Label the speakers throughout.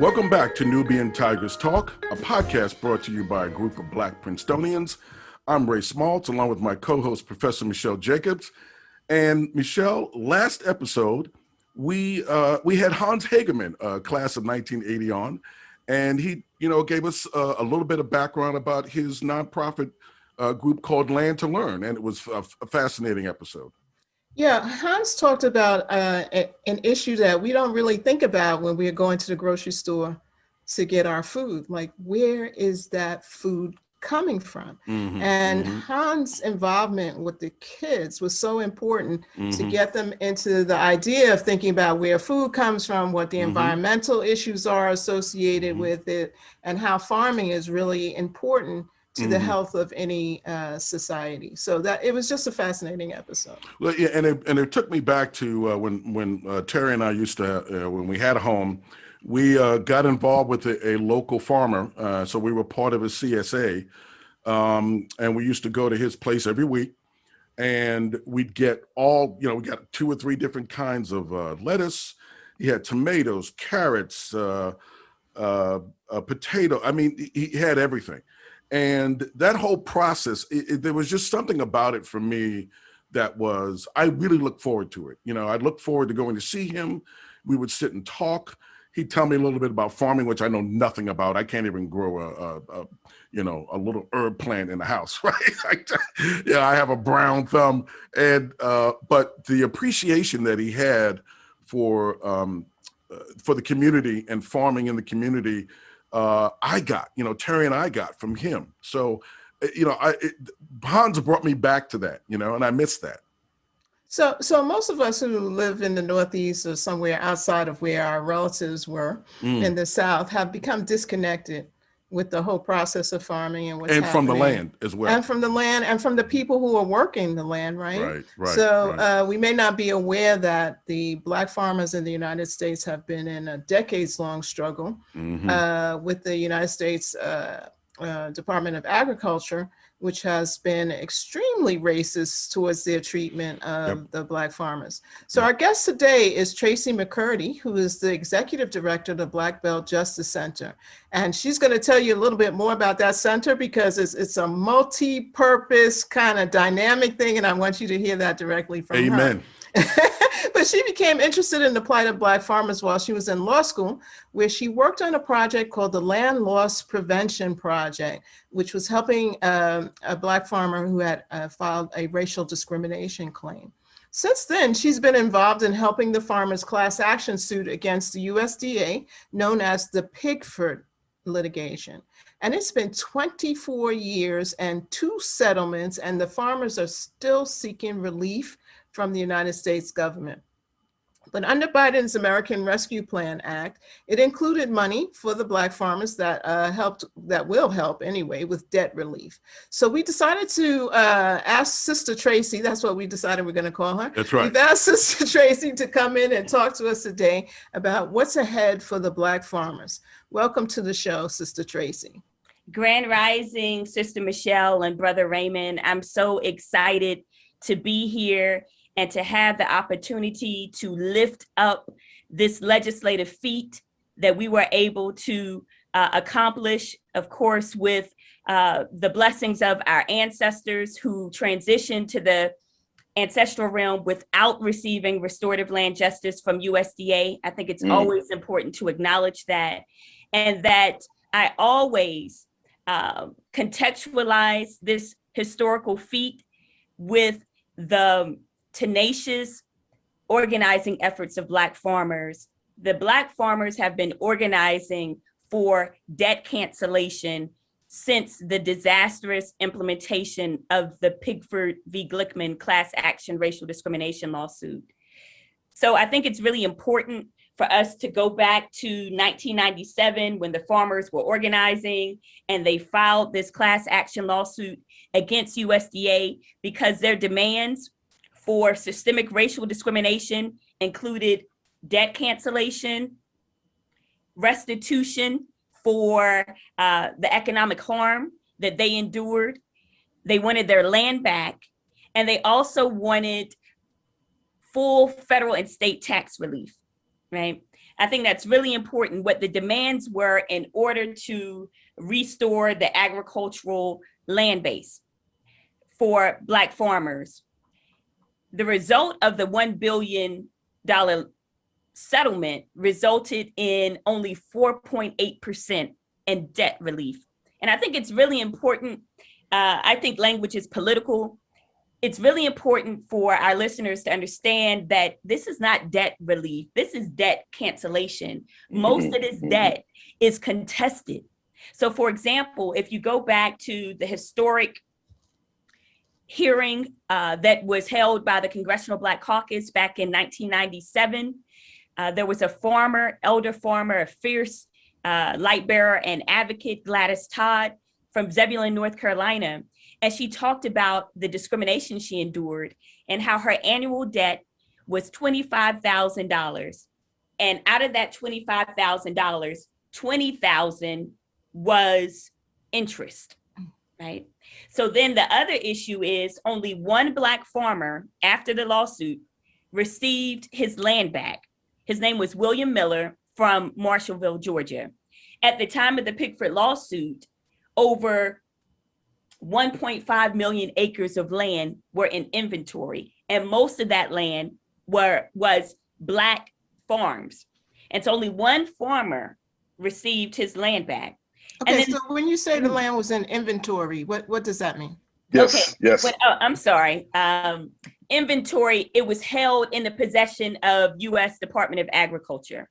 Speaker 1: Welcome back to Nubian Tigers Talk, a podcast brought to you by a group of Black Princetonians. I'm Ray Smaltz, along with my co-host, Professor Michelle Jacobs. And Michelle, last episode, we had Hans Hageman, class of 1980 on, and he, gave us a little bit of background about his nonprofit group called Land to Learn, and it was a fascinating episode.
Speaker 2: Yeah, Hans talked about an issue that we don't really think about when we're going to the grocery store to get our food. Like, where is that food coming from? And Hans' involvement with the kids was so important to get them into the idea of thinking about where food comes from, what the environmental issues are associated with it, and how farming is really important to the health of any society. So that it was just a fascinating episode.
Speaker 1: Well, yeah, and it took me back to when Terry and I used to, when we had a home, we got involved with a local farmer. So we were part of a CSA, and we used to go to his place every week, and we'd get we got 2 or 3 different kinds of lettuce. He had tomatoes, carrots, potato. I mean, he had everything. And that whole process, there was just something about it for me that was, I really look forward to it. I look forward to going to see him. We would sit and talk. He'd tell me a little bit about farming, which I know nothing about. I can't even grow a little herb plant in the house, right? I have a brown thumb. And, but the appreciation that he had for the community and farming in the community, Terry and I got from him. So, Hans brought me back to that, and I miss that.
Speaker 2: So most of us who live in the Northeast or somewhere outside of where our relatives were in the South have become disconnected with the whole process of farming and what's happening.
Speaker 1: And from the land as well.
Speaker 2: And from the land and from the people who are working the land, right?
Speaker 1: Right.
Speaker 2: So we may not be aware that the Black farmers in the United States have been in a decades-long struggle with the United States Department of Agriculture, which has been extremely racist towards their treatment of the Black farmers. So our guest today is Tracy Mccurdy, who is the Executive Director of the Black Belt Justice Center. And she's gonna tell you a little bit more about that center because it's a multi-purpose kind of dynamic thing, and I want you to hear that directly from her. But she became interested in the plight of Black farmers while she was in law school, where she worked on a project called the Land Loss Prevention Project, which was helping a Black farmer who had filed a racial discrimination claim. Since then, she's been involved in helping the farmers' class action suit against the USDA, known as the Pigford litigation. And it's been 24 years and 2 settlements, and the farmers are still seeking relief from the United States government. But under Biden's American Rescue Plan Act, it included money for the Black farmers that will help anyway with debt relief. So we decided to ask Sister Tracy, that's what we decided we're gonna call her.
Speaker 1: That's right.
Speaker 2: We've asked Sister Tracy to come in and talk to us today about what's ahead for the Black farmers. Welcome to the show, Sister Tracy.
Speaker 3: Grand Rising, Sister Michelle and Brother Raymond. I'm so excited to be here and to have the opportunity to lift up this legislative feat that we were able to accomplish, of course, with the blessings of our ancestors who transitioned to the ancestral realm without receiving restorative land justice from USDA. I think it's always important to acknowledge that, and that I always contextualize this historical feat with the tenacious organizing efforts of Black farmers. The Black farmers have been organizing for debt cancellation since the disastrous implementation of the Pigford v. Glickman class action racial discrimination lawsuit. So I think it's really important for us to go back to 1997 when the farmers were organizing and they filed this class action lawsuit against USDA because their demands for systemic racial discrimination included debt cancellation, restitution for the economic harm that they endured. They wanted their land back, and they also wanted full federal and state tax relief. right? I think that's really important, what the demands were in order to restore the agricultural land base for Black farmers. The result of the $1 billion settlement resulted in only 4.8% in debt relief. And I think it's really important. I think language is political. It's really important for our listeners to understand that this is not debt relief. This is debt cancellation. Most of this debt is contested. So for example, if you go back to the historic hearing that was held by the Congressional Black Caucus back in 1997, there was a farmer, elder farmer, a fierce light bearer and advocate, Gladys Todd from Zebulon, North Carolina. And she talked about the discrimination she endured and how her annual debt was $25,000. And out of that $25,000, $20,000 was interest, right? So then the other issue is only one Black farmer after the lawsuit received his land back. His name was William Miller from Marshallville, Georgia. At the time of the Pickford lawsuit, over 1.5 million acres of land were in inventory, and most of that land was Black farms. And so only one farmer received his land back.
Speaker 2: Okay, so when you say the land was in inventory, what does that mean?
Speaker 4: Yes,
Speaker 3: okay.
Speaker 4: yes.
Speaker 3: I'm sorry. Inventory, it was held in the possession of U.S. Department of Agriculture.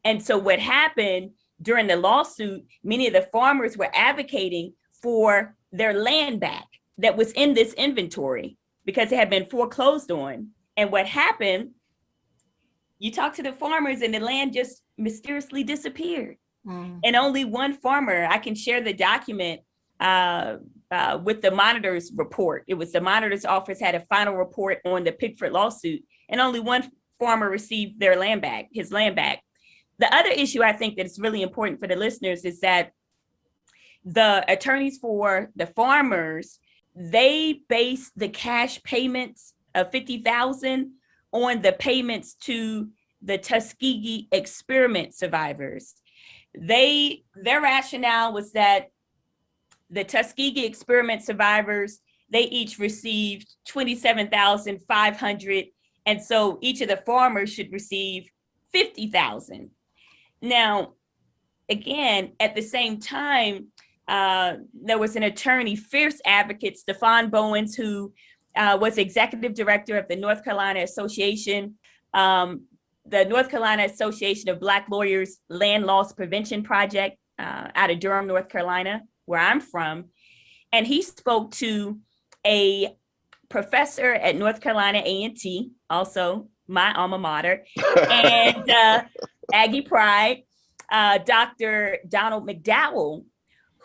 Speaker 3: And so what happened during the lawsuit, many of the farmers were advocating for their land back that was in this inventory because it had been foreclosed on. And what happened, you talk to the farmers and the land just mysteriously disappeared. And only one farmer, I can share the document with the monitor's report. It was the monitor's office had a final report on the Pickford lawsuit, and only one farmer received their land back, his land back. The other issue I think that's really important for the listeners is that the attorneys for the farmers, they base the cash payments of $50,000 on the payments to the Tuskegee experiment survivors. Their rationale was that the Tuskegee experiment survivors, they each received $27,500, and so each of the farmers should receive $50,000. Now, again, at the same time, there was an attorney, fierce advocate, Stefan Bowens, who was executive director of the North Carolina Association, the North Carolina Association of Black Lawyers Land Loss Prevention Project out of Durham, North Carolina, where I'm from. And he spoke to a professor at North Carolina A&T, also my alma mater, and Aggie Pride, Dr. Donald McDowell,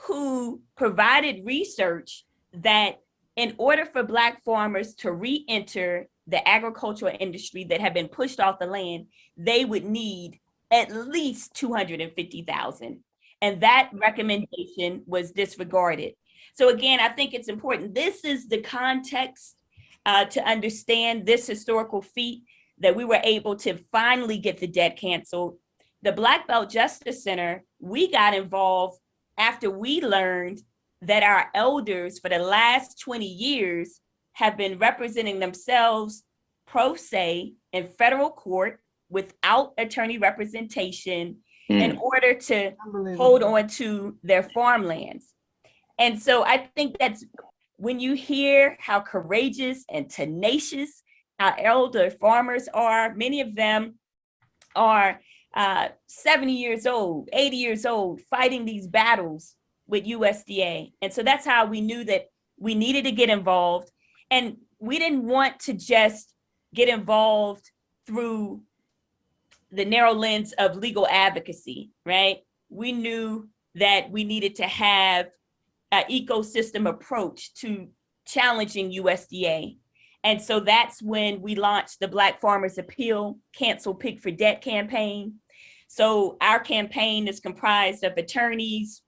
Speaker 3: who provided research that in order for Black farmers to re-enter the agricultural industry that had been pushed off the land, they would need at least $250,000. And that recommendation was disregarded. So again, I think it's important. This is the context to understand this historical feat that we were able to finally get the debt canceled. The Black Belt Justice Center, we got involved after we learned that our elders for the last 20 years have been representing themselves pro se in federal court without attorney representation in order to hold on to their farmlands. And so I think that's when you hear how courageous and tenacious our elder farmers are, many of them are 70 years old, 80 years old, fighting these battles with USDA. And so that's how we knew that we needed to get involved. And we didn't want to just get involved through the narrow lens of legal advocacy, right? We knew that we needed to have an ecosystem approach to challenging USDA. And so that's when we launched the Black Farmers Appeal, Cancel Pickford Debt campaign. So our campaign is comprised of attorneys,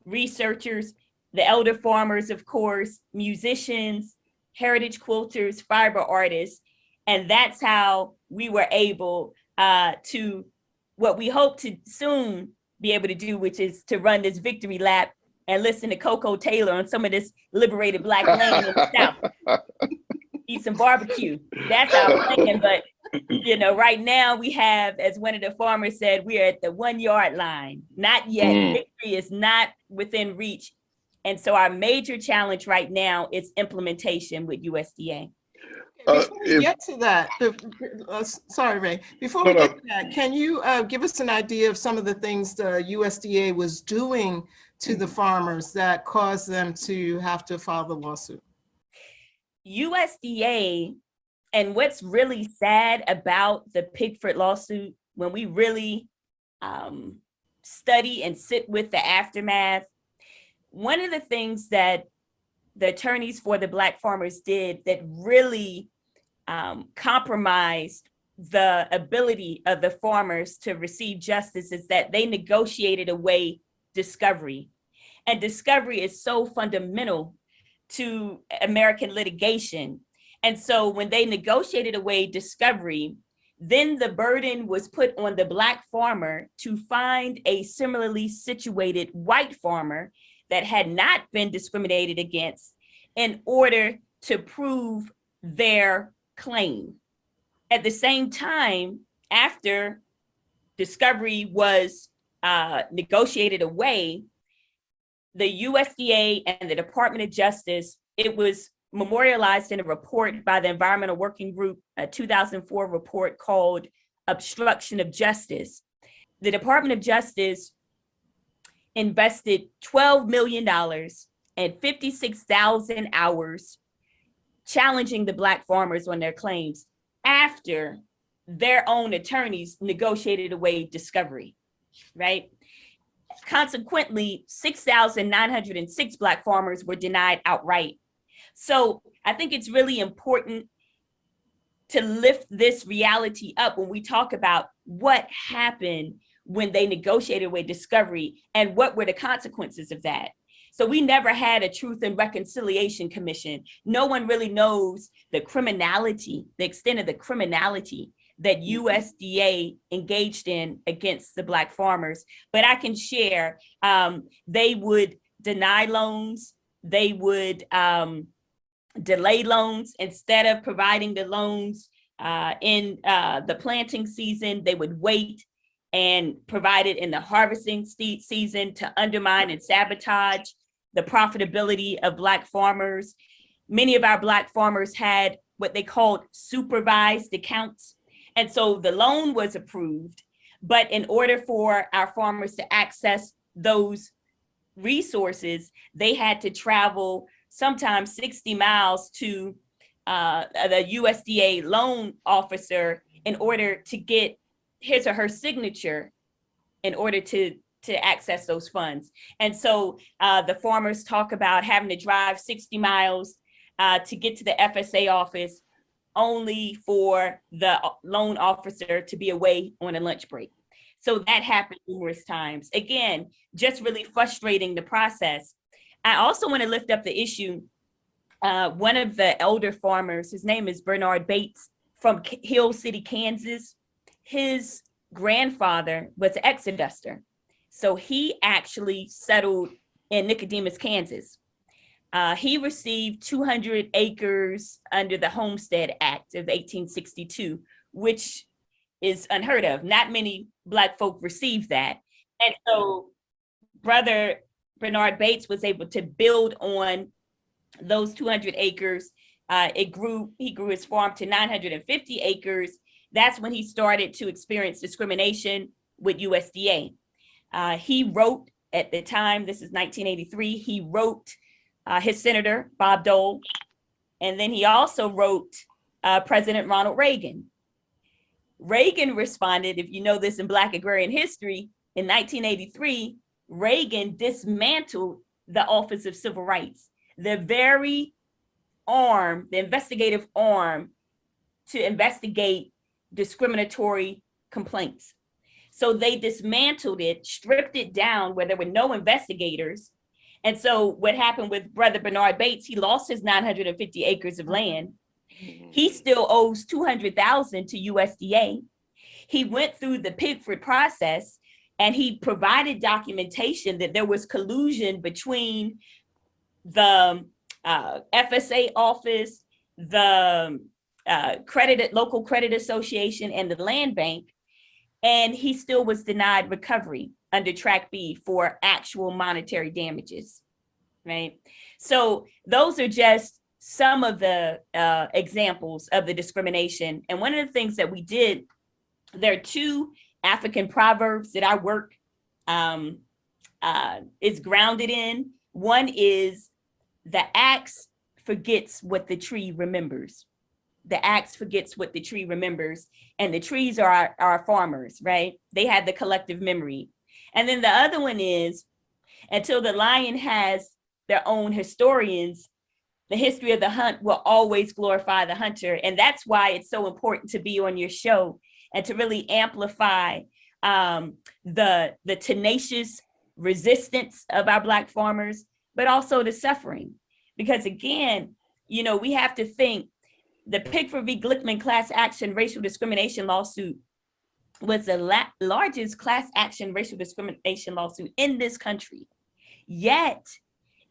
Speaker 3: researchers, the elder farmers, of course, musicians, heritage quilters, fiber artists. And that's how we were able to what we hope to soon be able to do, which is to run this victory lap and listen to Coco Taylor on some of this liberated Black land in the South. Eat some barbecue. That's our plan. But, you know, right now we have, as one of the farmers said, we are at the 1 yard line. Not yet. Victory is not within reach. And so our major challenge right now is implementation with USDA.
Speaker 2: Before we get to that, sorry, Ray, before we get to that, can you give us an idea of some of the things the USDA was doing to the farmers that caused them to have to file the lawsuit?
Speaker 3: USDA, and what's really sad about the Pigford lawsuit, when we really study and sit with the aftermath, one of the things that the attorneys for the Black farmers did that really compromised the ability of the farmers to receive justice is that they negotiated away discovery. And discovery is so fundamental to American litigation. And so when they negotiated away discovery, then the burden was put on the Black farmer to find a similarly situated white farmer that had not been discriminated against in order to prove their claim. At the same time, after discovery was negotiated away, the USDA and the Department of Justice, it was memorialized in a report by the Environmental Working Group, a 2004 report called Obstruction of Justice. The Department of Justice invested $12 million and 56,000 hours challenging the Black farmers on their claims after their own attorneys negotiated away discovery, right? Consequently, 6,906 Black farmers were denied outright. So I think it's really important to lift this reality up when we talk about what happened when they negotiated away discovery and what were the consequences of that. So we never had a Truth and Reconciliation Commission. No one really knows the criminality, the extent of the criminality that USDA engaged in against the Black farmers. But I can share, they would deny loans, they would delay loans. Instead of providing the loans in the planting season, they would wait and provide it in the harvesting season to undermine and sabotage the profitability of Black farmers. Many of our Black farmers had what they called supervised accounts. And so the loan was approved, but in order for our farmers to access those resources, they had to travel sometimes 60 miles to the USDA loan officer in order to get his or her signature in order to access those funds. And so the farmers talk about having to drive 60 miles to get to the FSA office only for the loan officer to be away on a lunch break. So that happened numerous times. Again, just really frustrating the process. I also want to lift up the issue. One of the elder farmers, his name is Bernard Bates from Hill City, Kansas. His grandfather was an exoduster. So he actually settled in Nicodemus, Kansas. He received 200 acres under the Homestead Act of 1862, which is unheard of. Not many Black folk received that. And so Brother Bernard Bates was able to build on those 200 acres. He grew his farm to 950 acres. That's when he started to experience discrimination with USDA. He wrote at the time, this is 1983, he wrote his senator, Bob Dole, and then he also wrote President Ronald Reagan. Reagan responded, if you know this in Black agrarian history, in 1983, Reagan dismantled the Office of Civil Rights, the very arm, the investigative arm to investigate discriminatory complaints. So they dismantled it, stripped it down where there were no investigators. And so what happened with Brother Bernard Bates, he lost his 950 acres of land. He still owes $200,000 to USDA. He went through the Pigford process and he provided documentation that there was collusion between the FSA office, the local credit association, and the land bank. And he still was denied recovery under Track B for actual monetary damages, right? So those are just some of the examples of the discrimination. And one of the things that we did, there are two African proverbs that our work is grounded in. One is, the axe forgets what the tree remembers. The axe forgets what the tree remembers. And the trees are our farmers, right? They had the collective memory. And then the other one is, until the lion has their own historians, the history of the hunt will always glorify the hunter. And that's why it's so important to be on your show and to really amplify the tenacious resistance of our Black farmers, but also the suffering. Because again, we have to think the Pickford v. Glickman class action racial discrimination lawsuit was the largest class action racial discrimination lawsuit in this country. Yet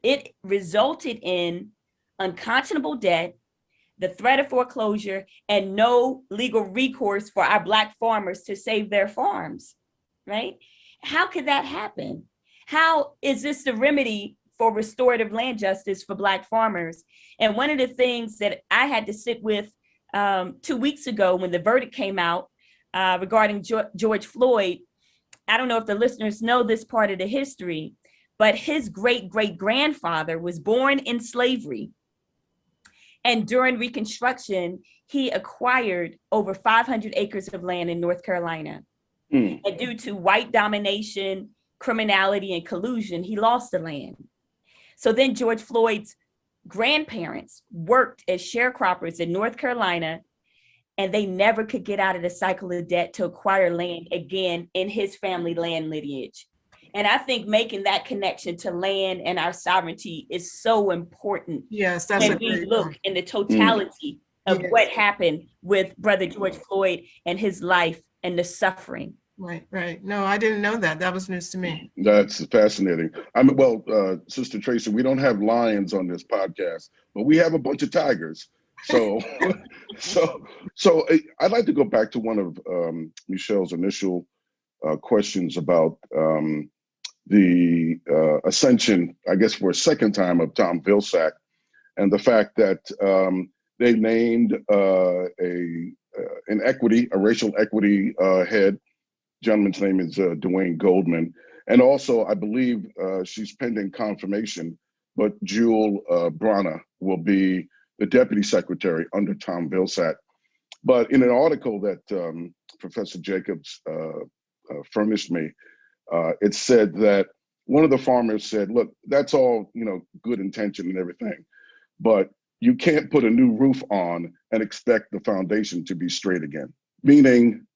Speaker 3: it resulted in unconscionable debt, the threat of foreclosure, and no legal recourse for our Black farmers to save their farms, right? How could that happen? How is this the remedy for restorative land justice for Black farmers? And one of the things that I had to sit with 2 weeks ago when the verdict came out regarding George Floyd, I don't know if the listeners know this part of the history, but his great-great-grandfather was born in slavery. And during Reconstruction, he acquired over 500 acres of land in North Carolina. And due to white domination, criminality, and collusion, he lost the land. So then George Floyd's grandparents worked as sharecroppers in North Carolina, and they never could get out of the cycle of debt to acquire land again in his family land lineage. And I think making that connection to land and our sovereignty is so important.
Speaker 2: Yes, that's
Speaker 3: when we look in the totality of what happened with Brother George Floyd and his life and the suffering.
Speaker 2: Right. No, I didn't know that. That was news to me.
Speaker 4: That's fascinating. Sister Tracy, we don't have lions on this podcast, but we have a bunch of tigers. So, so I'd like to go back to one of Michelle's initial questions about the ascension, I guess for a second time, of Tom Vilsack, and the fact that they named a racial equity head. Gentleman's name is Dwayne Goldman. And also, I believe she's pending confirmation, but Jewel Brana will be the deputy secretary under Tom Vilsack. But in an article that Professor Jacobs furnished me, it said that one of the farmers said, look, that's all, good intention and everything, but you can't put a new roof on and expect the foundation to be straight again. Meaning,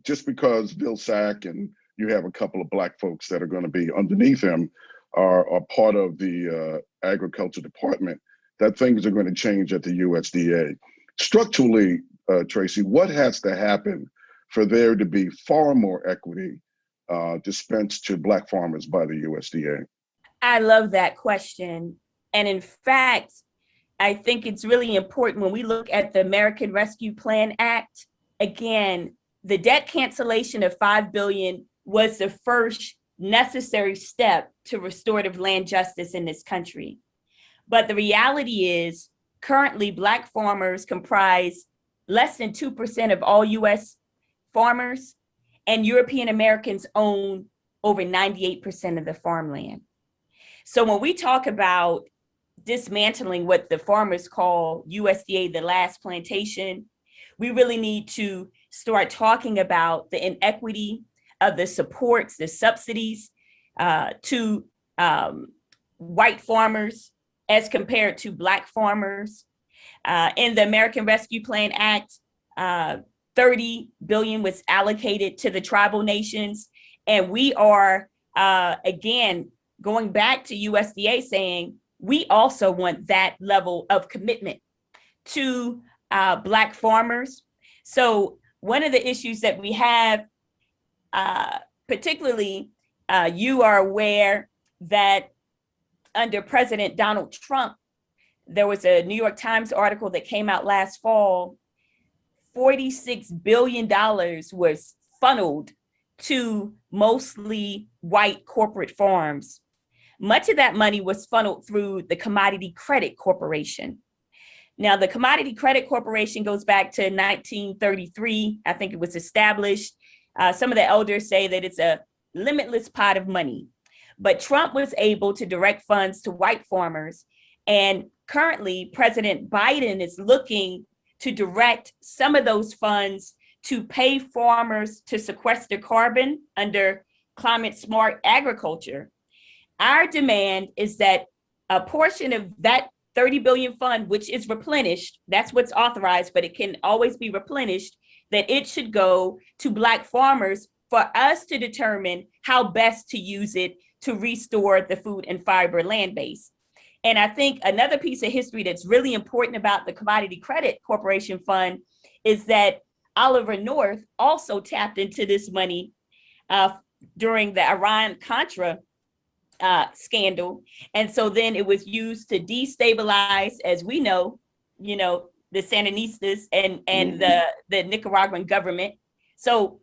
Speaker 4: just because Vilsack and you have a couple of Black folks that are going to be underneath him are part of the agriculture department, that things are going to change at the USDA. Structurally, Tracy, what has to happen for there to be far more equity dispensed to Black farmers by the USDA?
Speaker 3: I love that question. And in fact, I think it's really important when we look at the American Rescue Plan Act. Again, the debt cancellation of $5 billion was the first necessary step to restorative land justice in this country. But the reality is, currently, Black farmers comprise less than 2% of all US farmers, and European Americans own over 98% of the farmland. So when we talk about dismantling what the farmers call USDA, the last plantation, we really need to start talking about the inequity of the supports, the subsidies to white farmers as compared to Black farmers. In the American Rescue Plan Act, $30 billion was allocated to the tribal nations. And we are, again, going back to USDA saying, we also want that level of commitment to Black farmers. So one of the issues that we have, particularly, you are aware that under President Donald Trump, there was a New York Times article that came out last fall. $46 billion was funneled to mostly white corporate farms. Much of that money was funneled through the Commodity Credit Corporation. Now, the Commodity Credit Corporation goes back to 1933. I think it was established. Some of the elders say that it's a limitless pot of money. But Trump was able to direct funds to white farmers. And currently, President Biden is looking to direct some of those funds to pay farmers to sequester carbon under climate smart agriculture. Our demand is that a portion of that 30 billion fund, which is replenished, that's what's authorized, but it can always be replenished, that it should go to Black farmers for us to determine how best to use it to restore the food and fiber land base. And I think another piece of history that's really important about the Commodity Credit Corporation Fund is that Oliver North also tapped into this money during the Iran-Contra scandal. And so then it was used to destabilize, as we know, the Sandinistas and the Nicaraguan government. So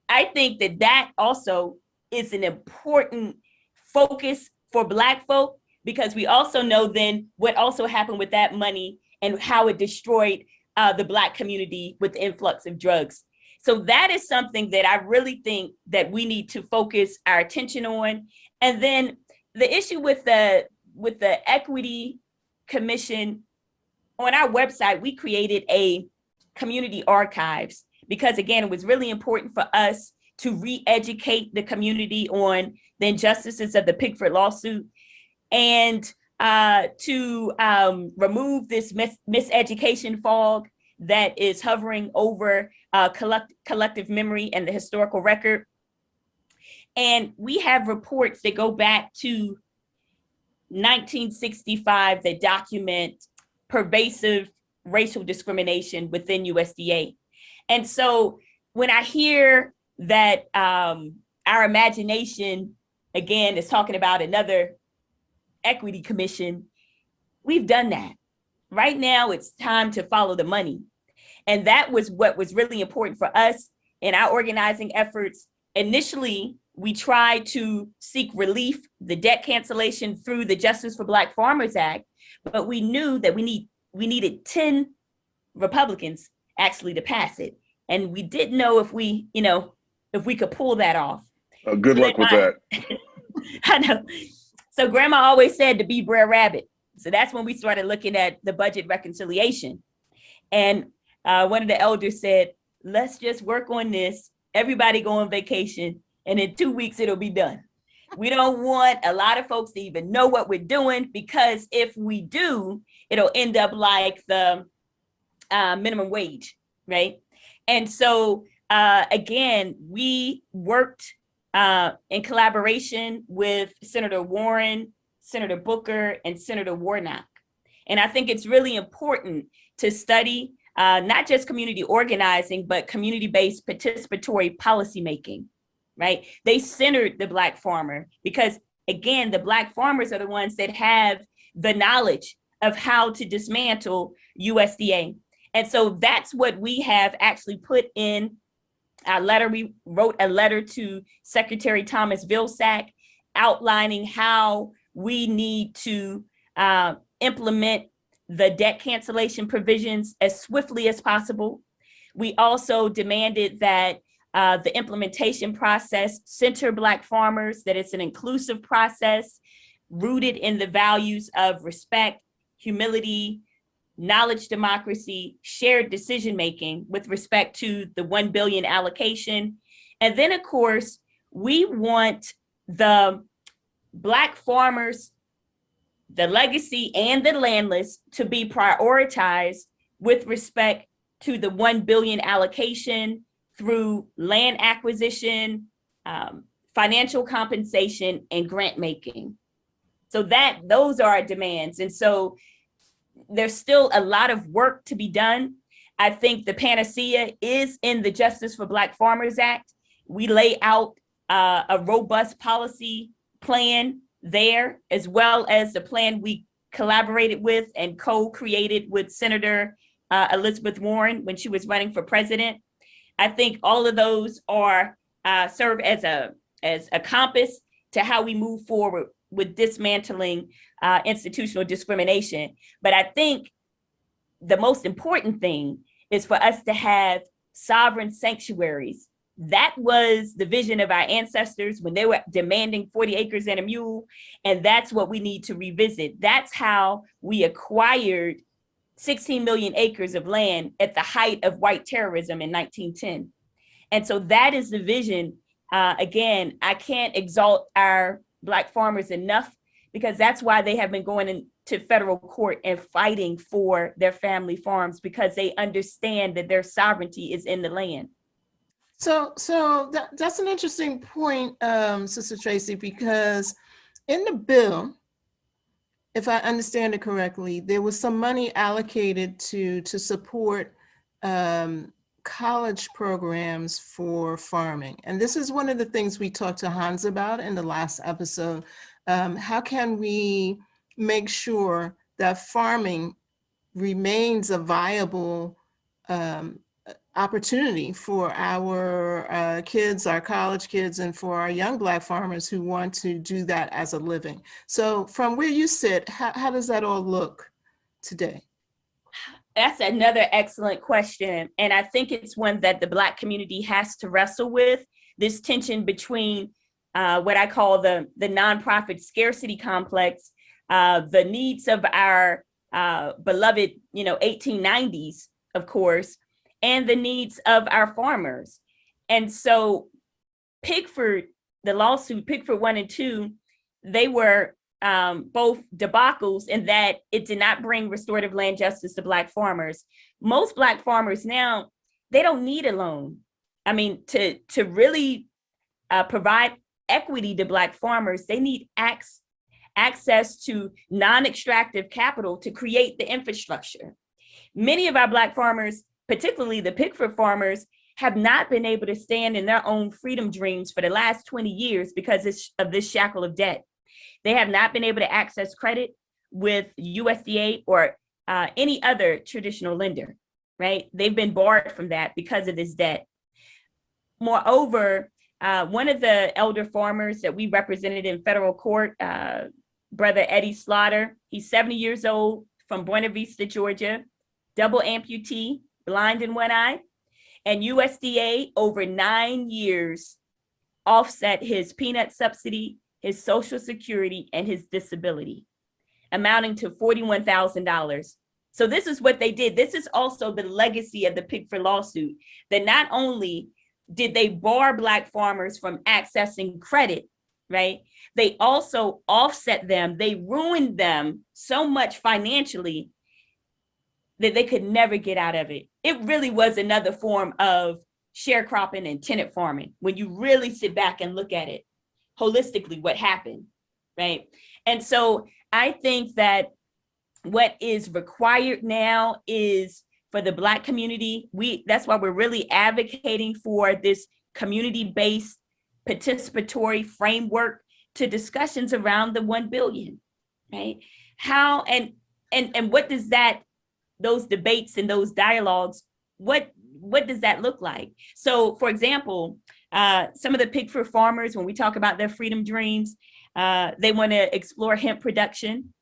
Speaker 3: I think that also is an important focus for Black folk, because we also know then what also happened with that money and how it destroyed the Black community with the influx of drugs. So that is something that I really think that we need to focus our attention on. And then the issue with the Equity Commission, on our website, we created a community archives because, again, it was really important for us to re-educate the community on the injustices of the Pickford lawsuit and to remove this miseducation fog that is hovering over collective memory and the historical record. And we have reports that go back to 1965 that document pervasive racial discrimination within USDA. And so when I hear that our imagination, again, is talking about another equity commission, we've done that. Right now, it's time to follow the money. And that was what was really important for us in our organizing efforts. Initially, we tried to seek relief, the debt cancellation through the Justice for Black Farmers Act, but we knew that we needed 10 Republicans actually to pass it. And we didn't know if we could pull that off.
Speaker 4: Good luck with that.
Speaker 3: I know. So Grandma always said to be Brer Rabbit. So that's when we started looking at the budget reconciliation. And one of the elders said, let's just work on this. Everybody go on vacation. And in 2 weeks, it'll be done. We don't want a lot of folks to even know what we're doing, because if we do, it'll end up like the minimum wage, right? And so, again, we worked in collaboration with Senator Warren, Senator Booker, and Senator Warnock. And I think it's really important to study not just community organizing, but community-based participatory policymaking, right? They centered the Black farmer because, again, the Black farmers are the ones that have the knowledge of how to dismantle USDA. And so that's what we have actually put in our letter. We wrote a letter to Secretary Thomas Vilsack outlining how we need to implement the debt cancellation provisions as swiftly as possible. We also demanded that the implementation process center Black farmers, that it's an inclusive process rooted in the values of respect, humility, knowledge democracy, shared decision-making with respect to the 1 billion allocation. And then, of course, we want the Black farmers, the legacy and the landless, to be prioritized with respect to the 1 billion allocation through land acquisition, financial compensation, and grant making. So those are our demands. And so there's still a lot of work to be done. I think the panacea is in the Justice for Black Farmers Act. We lay out a robust policy plan there, as well as the plan we collaborated with and co-created with Senator Elizabeth Warren when she was running for president. I think all of those are serve as a compass to how we move forward with dismantling institutional discrimination. But I think the most important thing is for us to have sovereign sanctuaries. That was the vision of our ancestors when they were demanding 40 acres and a mule. And that's what we need to revisit. That's how we acquired 16 million acres of land at the height of white terrorism in 1910. And so that is the vision. Again, I can't exalt our Black farmers enough, because that's why they have been going into federal court and fighting for their family farms, because they understand that their sovereignty is in the land.
Speaker 2: So that's an interesting point, Sister Tracy, because in the bill, if I understand it correctly, there was some money allocated to support college programs for farming. And this is one of the things we talked to Hans about in the last episode. How can we make sure that farming remains a viable opportunity for our kids, our college kids, and for our young Black farmers who want to do that as a living? So from where you sit, how does that all look today?
Speaker 3: That's another excellent question. And I think it's one that the Black community has to wrestle with, this tension between what I call the nonprofit scarcity complex, the needs of our beloved 1890s, of course, and the needs of our farmers. And so Pickford, the lawsuit, Pickford 1 and 2, they were both debacles in that it did not bring restorative land justice to Black farmers. Most Black farmers now, they don't need a loan. I mean, to really provide equity to Black farmers, they need access to non-extractive capital to create the infrastructure. Many of our Black farmers, particularly the Pickford farmers, have not been able to stand in their own freedom dreams for the last 20 years because of this shackle of debt. They have not been able to access credit with USDA or any other traditional lender, right? They've been barred from that because of this debt. Moreover, one of the elder farmers that we represented in federal court, Brother Eddie Slaughter, he's 70 years old, from Buena Vista, Georgia, double amputee, blind in one eye, and USDA over 9 years offset his peanut subsidy, his Social Security, and his disability, amounting to $41,000. So this is what they did. This is also the legacy of the Pickford lawsuit, that not only did they bar Black farmers from accessing credit, right? They also offset them. They ruined them so much financially that they could never get out of it. It really was another form of sharecropping and tenant farming when you really sit back and look at it holistically, what happened, right? And so I think that what is required now is for the Black community, that's why we're really advocating for this community-based participatory framework to discussions around the 1 billion, right? How and what does that, those debates and those dialogues, what does that look like? So for example, some of the Pickford farmers, when we talk about their freedom dreams, they want to explore hemp production.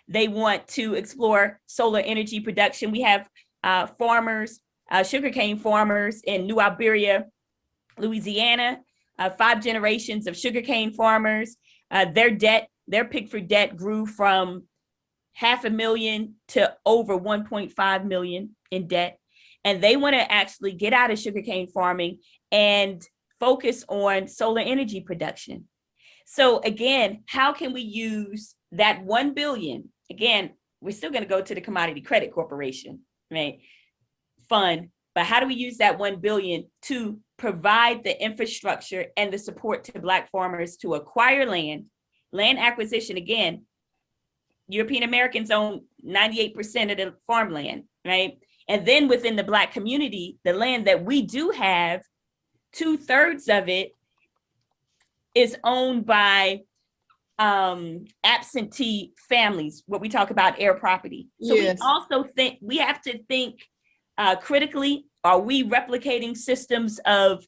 Speaker 3: They want to explore solar energy production. We have farmers, sugarcane farmers in New Iberia, Louisiana, 5 generations of sugarcane farmers. Their Pickford debt grew from $500,000 to over 1.5 million in debt. And they want to actually get out of sugarcane farming and focus on solar energy production. So again, how can we use that 1 billion? Again, we're still going to go to the Commodity Credit Corporation, right? Fund, but how do we use that 1 billion to provide the infrastructure and the support to Black farmers to acquire land acquisition? Again, European Americans own 98% of the farmland, right? And then within the Black community, the land that we do have, 2/3 of it is owned by absentee families, what we talk about heir property. So
Speaker 2: Yes.
Speaker 3: we also think we have to think critically. Are we replicating systems of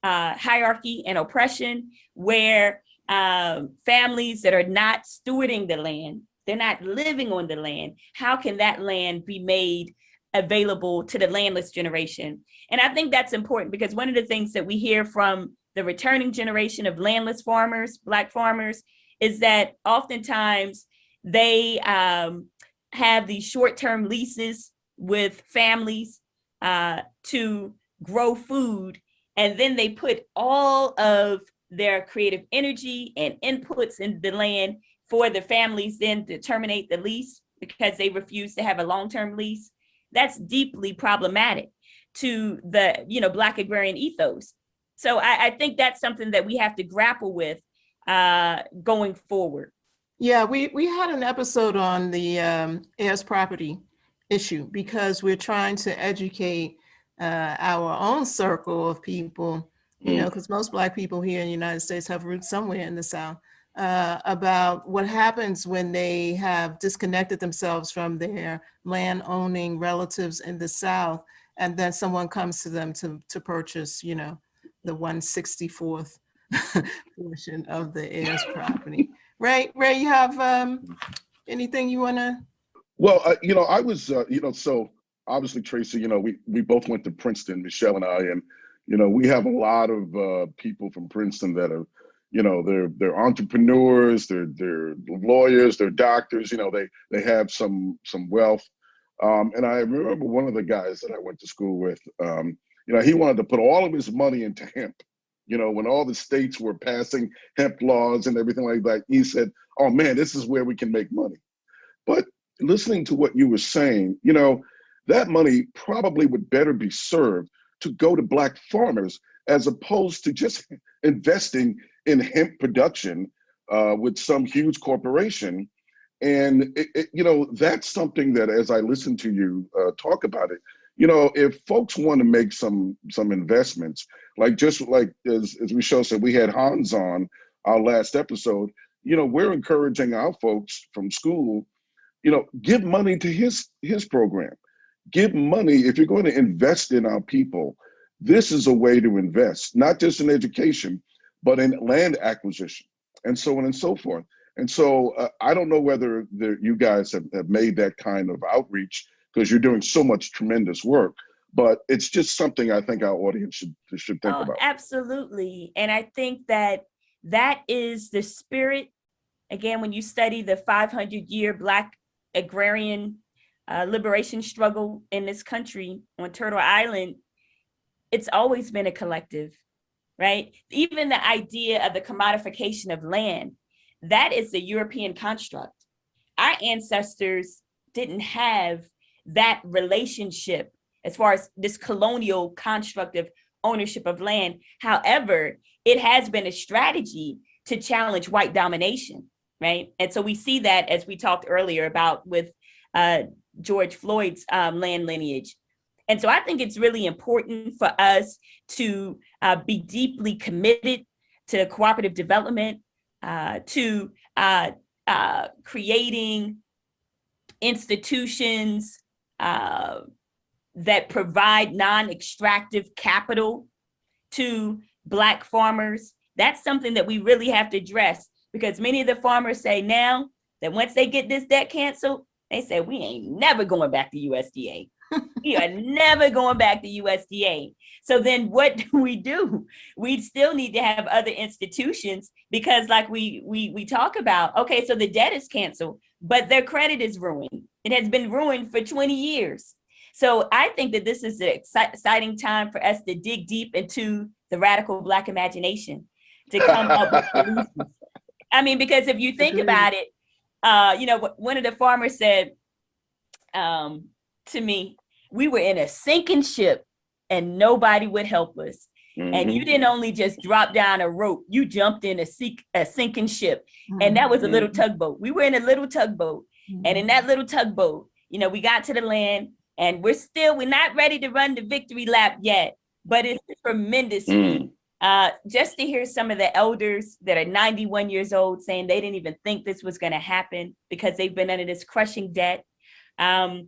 Speaker 3: hierarchy and oppression where families that are not stewarding the land, they're not living on the land, how can that land be made available to the landless generation? And I think that's important because one of the things that we hear from the returning generation of landless farmers, Black farmers, is that oftentimes they have these short-term leases with families to grow food, and then they put all of their creative energy and inputs in the land for the families then to terminate the lease because they refuse to have a long-term lease. That's deeply problematic to the Black agrarian ethos. So I think that's something that we have to grapple with going forward.
Speaker 2: Yeah, we had an episode on the heirs property issue because we're trying to educate our own circle of people, because most Black people here in the United States have roots somewhere in the South, about what happens when they have disconnected themselves from their land owning relatives in the South, and then someone comes to them to purchase, the 1/64th portion of the heirs property. Ray, you have anything you want to?
Speaker 4: Well, I was, so obviously, Tracy, we both went to Princeton, Michelle and I, and, we have a lot of people from Princeton that are, they're entrepreneurs, they're lawyers, they're doctors, they have some wealth. And I remember one of the guys that I went to school with, he wanted to put all of his money into hemp. When all the states were passing hemp laws and everything like that, he said, oh man, this is where we can make money. But listening to what you were saying, that money probably would better be served to go to Black farmers as opposed to just investing in hemp production with some huge corporation. And, that's something that as I listen to you talk about it, if folks want to make some investments, just like as Michelle said, we had Hans on our last episode, we're encouraging our folks from school, give money to his program. Give money. If you're going to invest in our people, this is a way to invest, not just in education, but in land acquisition and so on and so forth. And so I don't know whether you guys have made that kind of outreach because you're doing so much tremendous work, but it's just something I think our audience should think about.
Speaker 3: Absolutely. And I think that is the spirit. Again, when you study the 500-year Black agrarian liberation struggle in this country on Turtle Island, it's always been a collective, right? Even the idea of the commodification of land, that is the European construct. Our ancestors didn't have that relationship as far as this colonial construct of ownership of land. However, it has been a strategy to challenge white domination, right? And so we see that as we talked earlier about with George Floyd's land lineage. And so I think it's really important for us to be deeply committed to cooperative development, to creating institutions that provide non-extractive capital to Black farmers. That's something that we really have to address because many of the farmers say now that once they get this debt canceled, they say, we ain't never going back to USDA. We are never going back to USDA. So then what do? We still need to have other institutions because like we talk about, okay, so the debt is canceled, but their credit is ruined. It has been ruined for 20 years. So I think that this is an exciting time for us to dig deep into the radical Black imagination to come up with solutions. I mean, because if you think about it, one of the farmers said to me, we were in a sinking ship and nobody would help us. Mm-hmm. And you didn't only just drop down a rope, you jumped in a sinking ship. Mm-hmm. And that was a little tugboat. We were in a little tugboat. Mm-hmm. And in that little tugboat, we got to the land, And we're not ready to run the victory lap yet, but it's a tremendous feat. Just to hear some of the elders that are 91 years old saying they didn't even think this was going to happen because they've been under this crushing debt. Earlier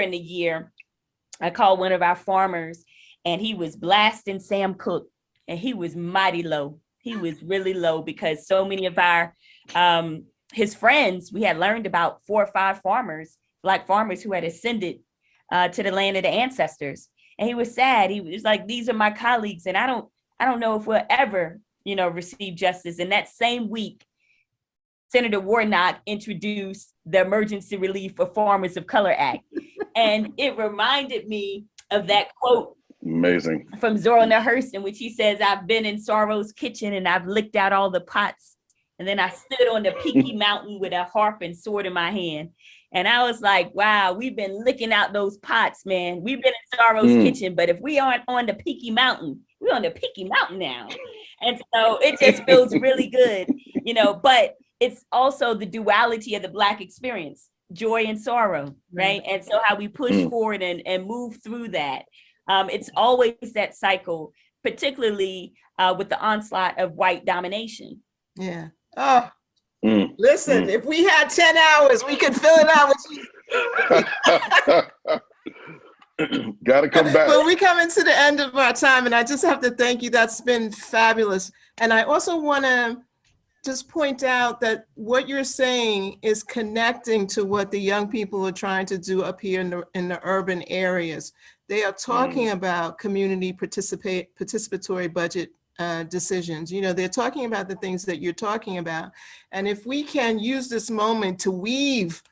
Speaker 3: in the year, I called one of our farmers and he was blasting Sam Cooke, and he was mighty low. He was really low because so many of his friends, we had learned about 4 or 5 farmers, Black farmers who had ascended to the land of the ancestors. And he was sad. He was like, these are my colleagues, and I don't know if we'll ever, receive justice. And that same week, Senator Warnock introduced the Emergency Relief for Farmers of Color Act. And it reminded me of that quote.
Speaker 4: Amazing.
Speaker 3: From Zora Neale Hurston, in which he says, I've been in sorrow's kitchen and I've licked out all the pots. And then I stood on the peaky mountain with a harp and sword in my hand. And I was like, wow, we've been licking out those pots, man. We've been in sorrow's kitchen, but if we aren't on the peaky mountain, we're on the peaky mountain now. And so it just feels really good, but it's also the duality of the Black experience, joy and sorrow, right? And so how we push forward and move through that. It's always that cycle, particularly with the onslaught of white domination.
Speaker 2: Yeah. Oh, listen, if we had 10 hours, we could fill it out with you.
Speaker 4: Got to come back.
Speaker 2: But we coming to the end of our time, and I just have to thank you. That's been fabulous. And I also want to just point out that what you're saying is connecting to what the young people are trying to do up here in the urban areas. They are talking about community participatory budget decisions. They're talking about the things that you're talking about. And if we can use this moment to weave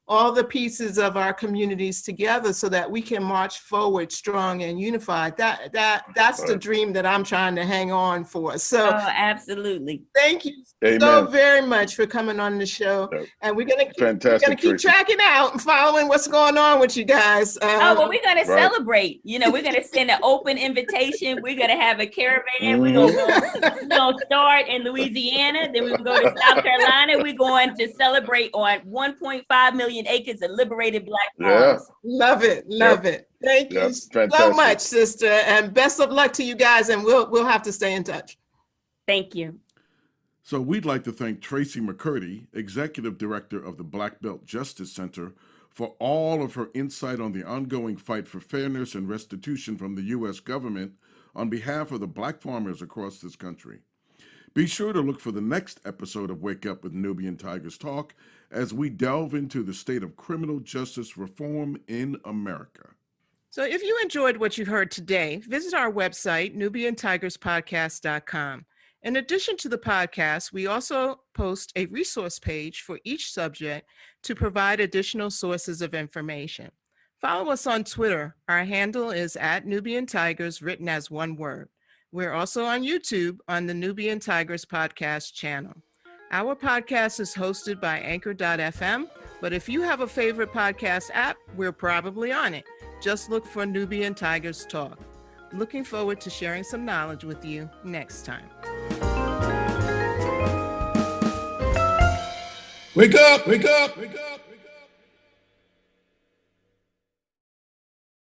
Speaker 2: all the pieces of our communities together so that we can march forward strong and unified, that's the dream that I'm trying to hang on for. So
Speaker 3: absolutely.
Speaker 2: Thank you so very much for coming on the show. And we're gonna keep tracking out and following what's going on with you guys.
Speaker 3: We're gonna celebrate. We're gonna send an open invitation. We're gonna have a caravan. We're gonna start in Louisiana, then we're gonna go to South Carolina. We're going to celebrate on 1.5 million acres of liberated Black farms.
Speaker 2: Love it. Thank you so much, sister, and best of luck to you guys, and we'll have to stay in touch.
Speaker 3: Thank you.
Speaker 1: So we'd like to thank Tracy Mccurdy, Executive Director of the Black Belt Justice Center, for all of her insight on the ongoing fight for fairness and restitution from the U.S. government on behalf of the Black farmers across this country. Be sure to look for the next episode of Wake Up with Nubian Tigers Talk as we delve into the state of criminal justice reform in America.
Speaker 2: So if you enjoyed what you heard today, visit our website, nubiantigerspodcast.com. In addition to the podcast, we also post a resource page for each subject to provide additional sources of information. Follow us on Twitter. Our handle is @NubianTigers, written as one word. We're also on YouTube on the Nubian Tigers Podcast channel. Our podcast is hosted by Anchor.fm, but if you have a favorite podcast app, we're probably on it. Just look for Nubian Tigers Talk. Looking forward to sharing some knowledge with you next time.
Speaker 1: Wake up, wake up, wake up.